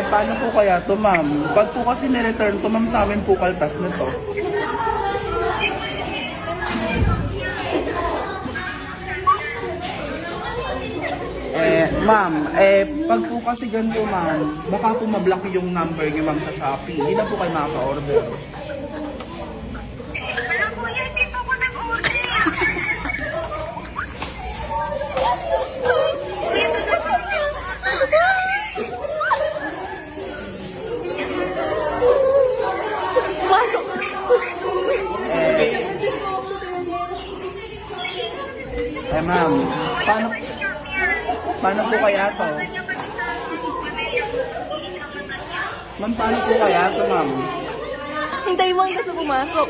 Paano po kaya to, ma'am? Pag po kasi nireturn to, ma'am, sa amin po kaltas na to. Ma'am, pag po kasi ganito, ma'am, baka po mablock yung number niyo, ma'am, sa Shopee. Hindi na po kayo makaka-order. Alam mo yan, hindi pa ako nag-order. Pasok! Ma'am, paano po kaya to? Ma'am, paano po kaya to, ma'am? Hintayin mo hanggang sa pumasok.